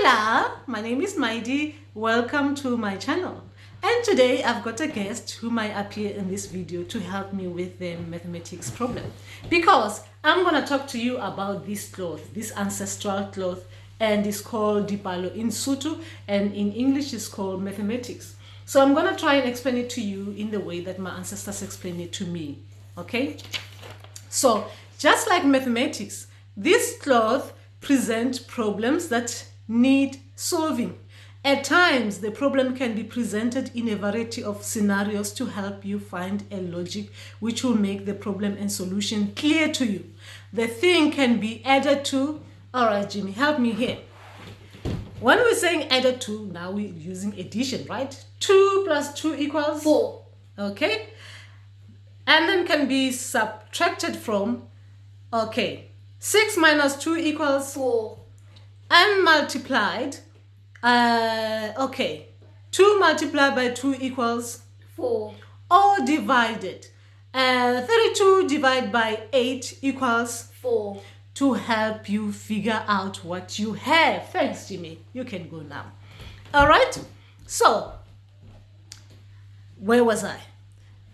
Hola, my name is Maidi. Welcome to my channel. And today I've got a guest who might appear in this video to help me with the mathematics problem. Because I'm going to talk to you about this cloth, this ancestral cloth, and it's called Dipalo in Sotho, and in English it's called mathematics. So I'm going to try and explain it to you in the way that my ancestors explained it to me. Okay? So just like mathematics, this cloth presents problems that need solving. At times, the problem can be presented in a variety of scenarios to help you find a logic which will make the problem and solution clear to you. The thing can be added to. All right, Jimmy, help me here. When we're saying added to, now we're using addition, right? 2 plus 2 equals 4. Okay? And then can be subtracted from, okay, 6 minus 2 equals 4. And multiplied, okay, 2 multiplied by 2 equals 4. Or divided, 32 divided by 8 equals 4. To help you figure out what you have. Thanks, Jimmy. You can go now. All right. So, where was I?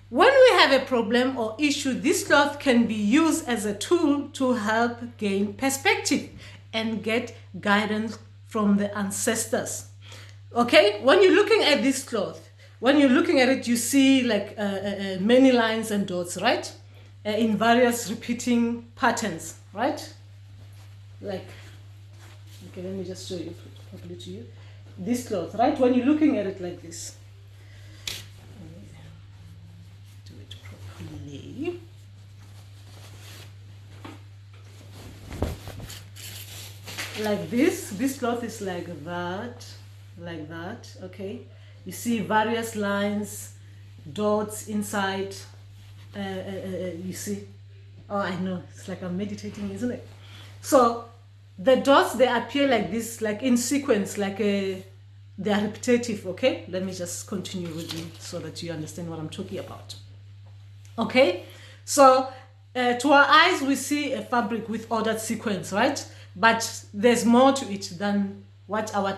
When we have a problem or issue, this cloth can be used as a tool to help gain perspective and get guidance from the ancestors. Okay, when you're looking at this cloth, when you're looking at it, you see like many lines and dots, right? In various repeating patterns, right? Like, okay, let me just show you properly to you. This cloth, right? When you're looking at it like this, do it properly. Like this cloth is like that, okay? You see various lines, dots inside, you see, oh, I know, it's like I'm meditating, isn't it? So the dots, they appear like this, like in sequence, like they are repetitive, okay? Let me just continue reading so that you understand what I'm talking about. Okay, so to our eyes, we see a fabric with ordered sequence, right? But there's more to it than what our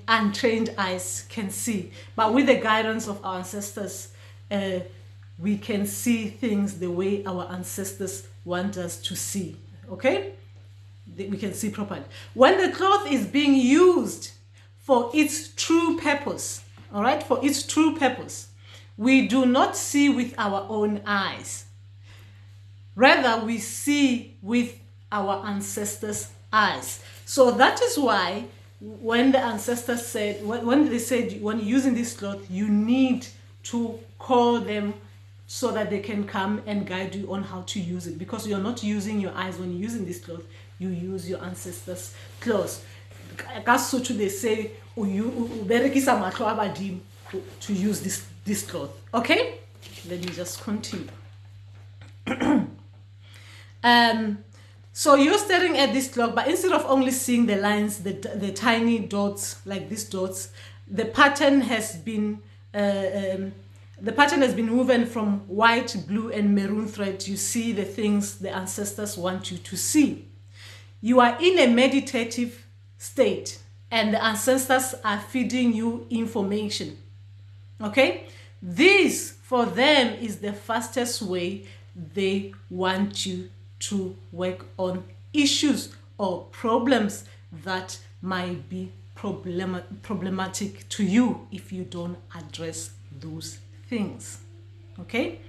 untrained eyes can see. But with the guidance of our ancestors, we can see things the way our ancestors want us to see, okay? We can see properly. When the cloth is being used for its true purpose, all right, for its true purpose, we do not see with our own eyes. Rather, we see with our ancestors' eyes. So that is why when the ancestors said, when they said, when using this cloth, you need to call them so that they can come and guide you on how to use it. Because you're not using your eyes when you're using this cloth, you use your ancestors' clothes. They say, to use this cloth. Okay? Let me just continue. So you're staring at this clock, but instead of only seeing the lines, the tiny dots, like these dots, the pattern has been woven from white, blue, and maroon thread. You see the things the ancestors want you to see. You are in a meditative state, and the ancestors are feeding you information. Okay? This, for them, is the fastest way they want you to work on issues or problems that might be problematic to you if you don't address those things. Okay?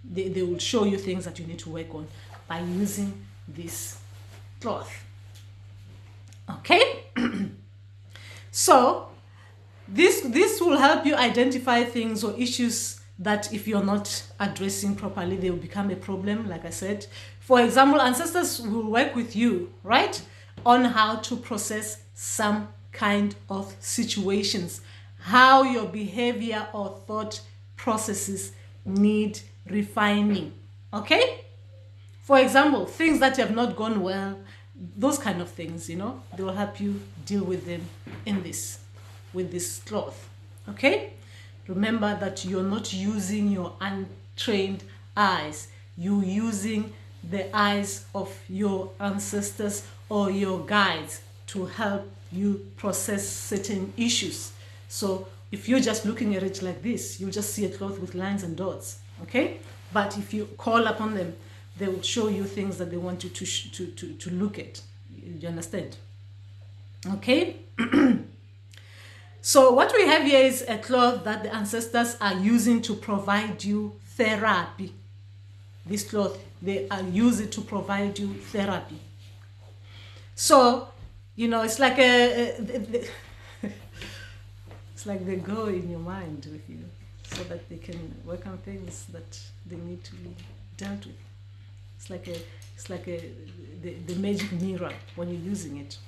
They will show you things that you need to work on by using this cloth. Okay? So this will help you identify things or issues that if you're not addressing properly, they will become a problem, like I said. For example, ancestors will work with you, right, on how to process some kind of situations, how your behavior or thought processes need refining, okay? For example, things that have not gone well, those kind of things, you know, they will help you deal with them with this cloth, okay? Remember that you're not using your untrained eyes. You're using the eyes of your ancestors or your guides to help you process certain issues. So if you're just looking at it like this, you'll just see a cloth with lines and dots, okay? But if you call upon them, they will show you things that they want you to look at. You understand? Okay? So what we have here is a cloth that the ancestors are using to provide you therapy. This cloth, they are using to provide you therapy. So, you know, it's like it's like they go in your mind with you so that they can work on things that they need to be dealt with. It's like the magic mirror when you're using it.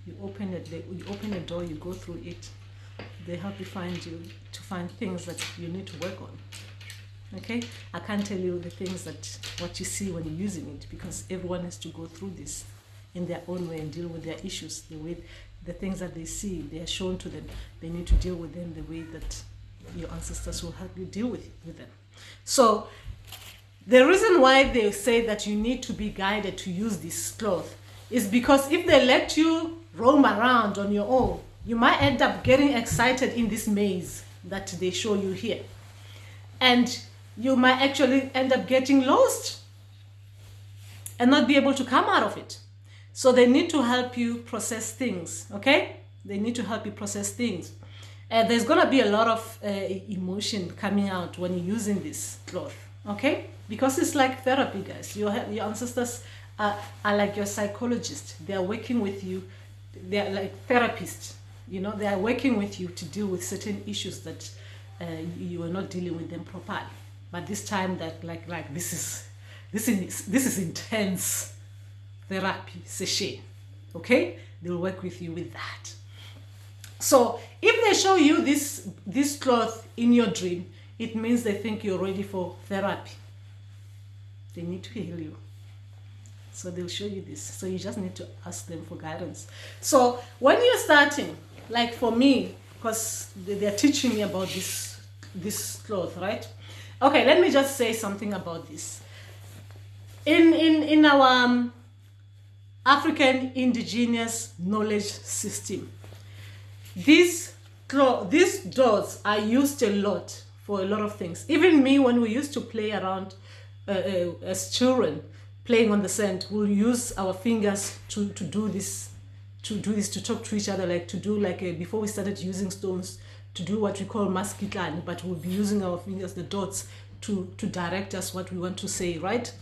You open it, you open a door, you go through it. They help you find things that you need to work on. Okay, I can't tell you the things what you see when you're using it, because everyone has to go through this in their own way and deal with their issues the things that they see. They are shown to them. They need to deal with them the way that your ancestors will help you deal with them. So the reason why they say that you need to be guided to use this cloth is because if they let you roam around on your own, you might end up getting excited in this maze that they show you here. And you might actually end up getting lost and not be able to come out of it. So they need to help you process things, okay? They need to help you process things. There's gonna be a lot of emotion coming out when you're using this cloth, okay? Because it's like therapy, guys. Your ancestors are like your psychologist. They are working with you. They are like therapists, you know? They are working with you to deal with certain issues that you are not dealing with them properly. But this time that like this is intense therapy session, okay? They'll work with you with that. So if they show you this cloth in your dream, it means they think you're ready for therapy. They need to heal you. So they'll show you this. So you just need to ask them for guidance. So when you're starting, like for me, because they're teaching me about this cloth, right? Okay, let me just say something about this. In our African Indigenous knowledge system, these dots are used a lot for a lot of things. Even me, when we used to play around as children, playing on the sand, we'll use our fingers to do this, to talk to each other, like to do before we started using stones, to do what we call maskitlan, but we'll be using our fingers, the dots, to direct us what we want to say, right?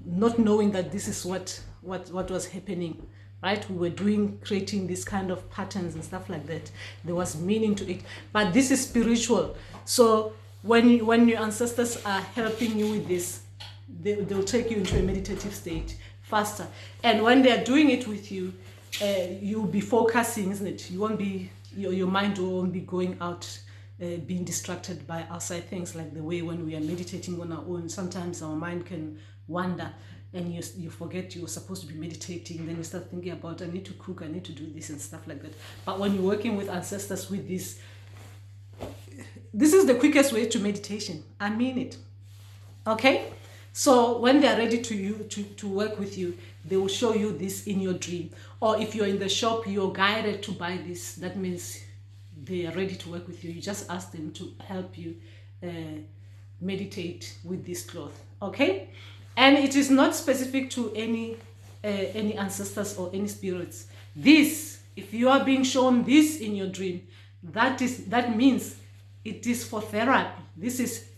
Not knowing that this is what was happening, right? We were creating this kind of patterns and stuff like that. There was meaning to it, but this is spiritual. So when your ancestors are helping you with this, they'll take you into a meditative state faster. And when they're doing it with you, you'll be focusing, isn't it? You won't be, your mind won't be going out, being distracted by outside things, like the way when we are meditating on our own. Sometimes our mind can wander and you forget you're supposed to be meditating. Then you start thinking about, I need to cook, I need to do this and stuff like that. But when you're working with ancestors with this is the quickest way to meditation. I mean it. Okay? So when they're ready to work with you, they will show you this in your dream. Or if you're in the shop, you're guided to buy this. That means they are ready to work with you. You just ask them to help you meditate with this cloth. Okay? And it is not specific to any ancestors or any spirits. This, if you are being shown this in your dream, that means it is for therapy. This is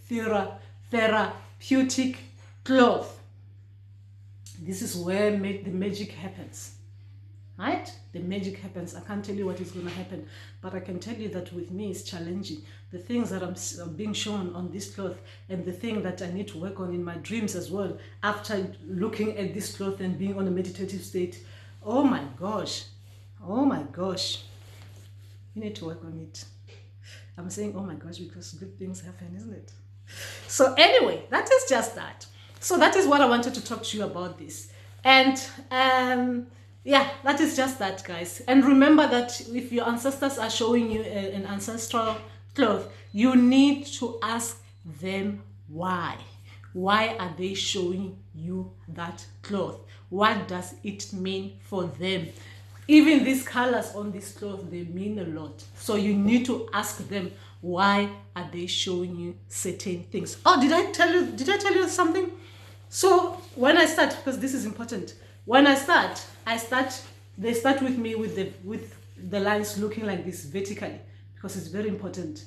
therapeutic cloth. This is where the magic happens, right? The magic happens. I can't tell you what is going to happen, but I can tell you that with me it's challenging. The things that I'm being shown on this cloth, and the thing that I need to work on in my dreams as well, after looking at this cloth and being on a meditative state. Oh my gosh, you need to work on it. I'm saying oh my gosh because good things happen, isn't it? So anyway, that is just that. So that is what I wanted to talk to you about this. And yeah, that is just that, guys. And remember that if your ancestors are showing you an ancestral cloth, you need to ask them why. Why are they showing you that cloth? What does it mean for them? Even these colors on this cloth, they mean a lot. So you need to ask them, why are they showing you certain things? Oh, did I tell you something? So when I start, because this is important, when I start, they start with me with the lines looking like this vertically, because it's very important.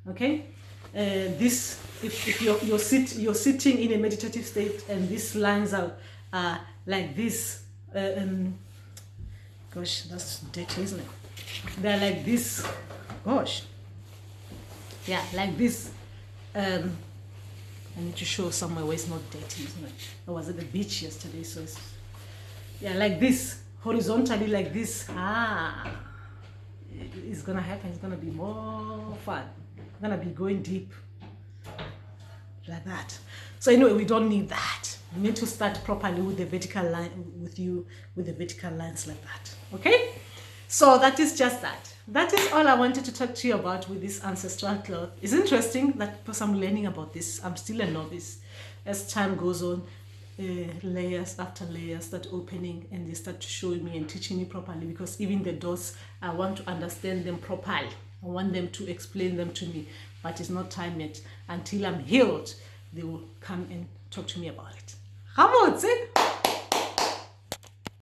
Okay, this, if you're sitting in a meditative state and these lines are like this, gosh, that's dirty, isn't it? They're like this, gosh, yeah, like this. I need to show somewhere where it's not dirty, isn't it? I was at the beach yesterday, so it's, yeah, like this, horizontally, like this. It's gonna happen. It's gonna be more fun. I'm gonna be going deep like that. So anyway, we don't need that. You need to start properly with the vertical line, with the vertical lines like that. Okay, so that is just that. That is all I wanted to talk to you about with this ancestral cloth. It's interesting that because I'm learning about this, I'm still a novice. As time goes on, layers after layers start opening, and they start showing me and teaching me properly, because even the dots, I want to understand them properly. I want them to explain them to me, but it's not time yet. Until I'm healed, they will come and talk to me about it. Hamotse.